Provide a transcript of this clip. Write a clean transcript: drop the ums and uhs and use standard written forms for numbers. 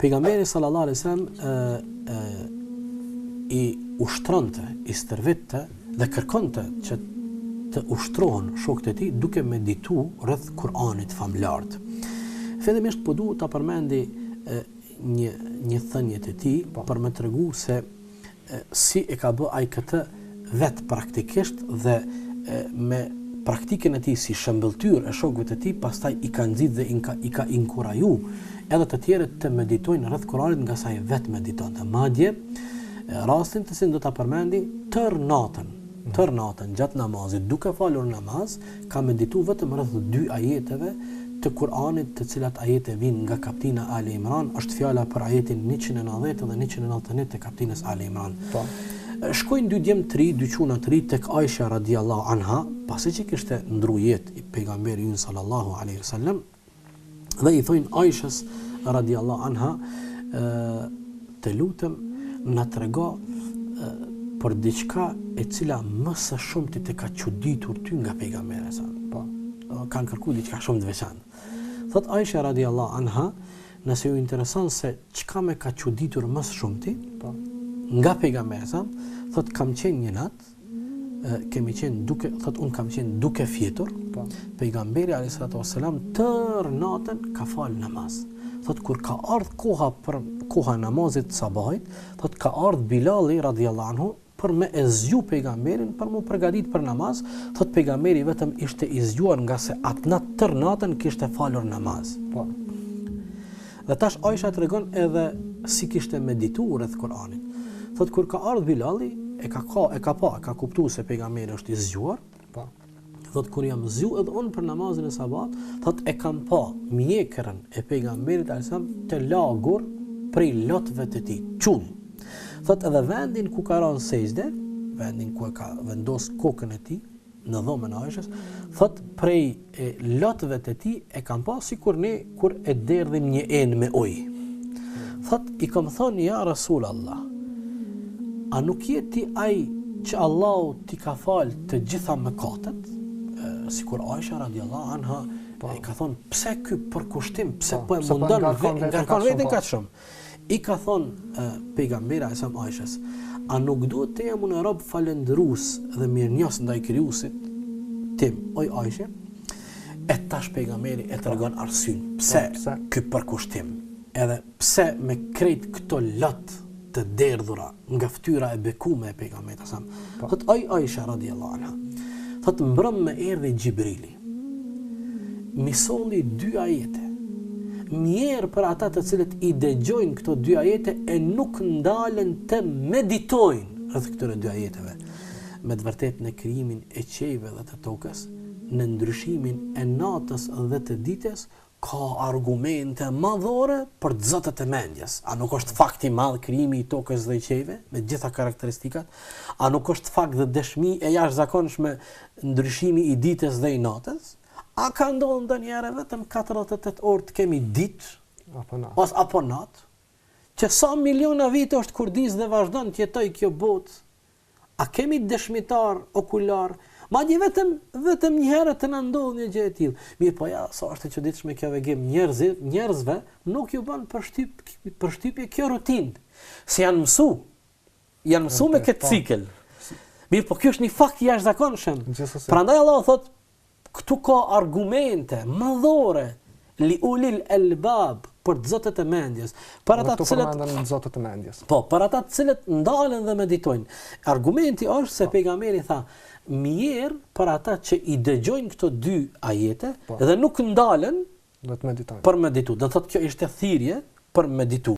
Pejgamberi sallallahu alaihi wasallam i ushtronte, i stërvitte dhe kërkonte që të ushtrohen shokët e tij duke meditu rreth Kur'anit famlar. Fillimisht po duhet ta përmendi një thënie të tij për më tregu se si e ka bë ai këtë vet praktikisht dhe me praktikën e tij si shëmbëltyrë e shokëve të tij, pastaj i ka nxit dhe i ka inkuraju edhe të tjerët të meditojnë rreth Kur'anit nga sa ai vet meditonte. Madje rastin të cilin do ta përmendi tër natën gjatë namazit, duke falur namaz, ka medituar vetëm rreth 2 ajeteve të Kur'anit, të cilat ajete vijnë nga kaptina Ali Imran, është fjala për ajetin 190 dhe 191 të kaptinës Ali Imran. Shkojnë 2 djemë të ri, 2 çuna të ri tek Aisha radiallahu anha, pasi që kishte ndru jetë i pejgamberi ynë sallallahu alaihi wasallam, dhe i thojnë Aishës radiallahu anha, të lutem na trego për diçka e cila më së shumti të ka çuditur ty nga pejgamberi sa. Po, kanë kërkuar diçka shumë të veçantë. Thot Aisha radiallahu anha, nëse ju intereson se çka më ka çuditur më së shumti, po, nga pejgamberi sa, thot kam qenë një natë, unë kam qenë duke fjetur, po, pejgamberi alayhi salatu wassalam tër natën ka fal namaz. Thot kur ka ardhur koha namazit sabahit, thot ka ardhur Bilali radiallahu anhu për me e zgju pejgamberin për mu përgatit për namaz. Thot pejgamberi vetëm ishte i zgjuar nga se atë natë tër natën kishte falur namaz. Po. Dhe tash Aisha tregon edhe si kishte medituar rreth Kur'anit. Thot kur ka ardhur Bilali, e ka kuptuar se pejgamberi është i zgjuar. Po. Thot kur jam zgju edhe unë për namazin e sabat, thot e kam pa mjekrën e pejgamberit alsam të lagur prej lotëve të tij, çull. Thot edhe vendin ku ka rënë sejdë, vendin ku e ka vendos kokën e tij në dhomën e Aishës, thot prej lotëve të tij e kam pa sikur ne kur e derdhim një enë me ujë. Thot i kam thonë ja Rasulallah, a nuk je ti ai që Allahu ti ka fal të gjitha mëkatet? Sikur Aisha radiallahu anha i ka thonë pse ky përkushtim, pse po e mundon ngarkon veten kaq shumë. I ka thonë pejgamberi sa Aishës, a nuk duhet të jam unë rob falendërues dhe mirënjohës ndaj krijuesit tim, oj Aisha? E tash pejgamberi e tregon arsyen pse ky përkushtim, edhe pse me krejt këto lot të derdhura nga fytyra e bekume e pejgamberit sa. Thot oj Aisha radiallahu anha, thot mbrëm me erdhi Gjibrili, mi solli 2 ajete, mjerë për ata të cilët i dëgjojnë këto 2 ajete e nuk ndalen të meditojnë rreth këtyre 2 ajeteve. Me të vërtetë në krijimin e qiejve dhe të tokës, në ndryshimin e natës dhe të ditës, ka argumente madhore për të zotët e mendjes. A nuk është fakt i madh krijimi i tokës dhe i qiejve me gjitha karakteristikat? A nuk është fakt dhe dëshmi e jashtëzakonshme ndryshimi i ditës dhe i natës? A ka ndodhur ndonjëherë vetëm 48 orë të kemi ditë apo natë? Që sa miliona vite është kurdis dhe vazhdon të jetoj kjo botë? A kemi dëshmitar okular? Madje vetëm një herë të na ndodh një gjë e tillë. Mirë, po ja, sa është e çuditshme kjo vegim, njerëzve nuk ju bën përshtypje kjo rutinë. Se janë mësu me këtë cikël. Mirë, po kjo është një fakt i jashtëzakonshëm. Prandaj Allah thotë, këtu ka argumente madhore li ulil albab për zotët e mendjes, për ata të cilët ndalen dhe meditojnë. Argumenti është se pejgamberi tha, mirë për ata që i dëgjojnë këto 2 ajete dhe nuk ndalen për meditu. Do thotë kjo ishte thirrje për meditu.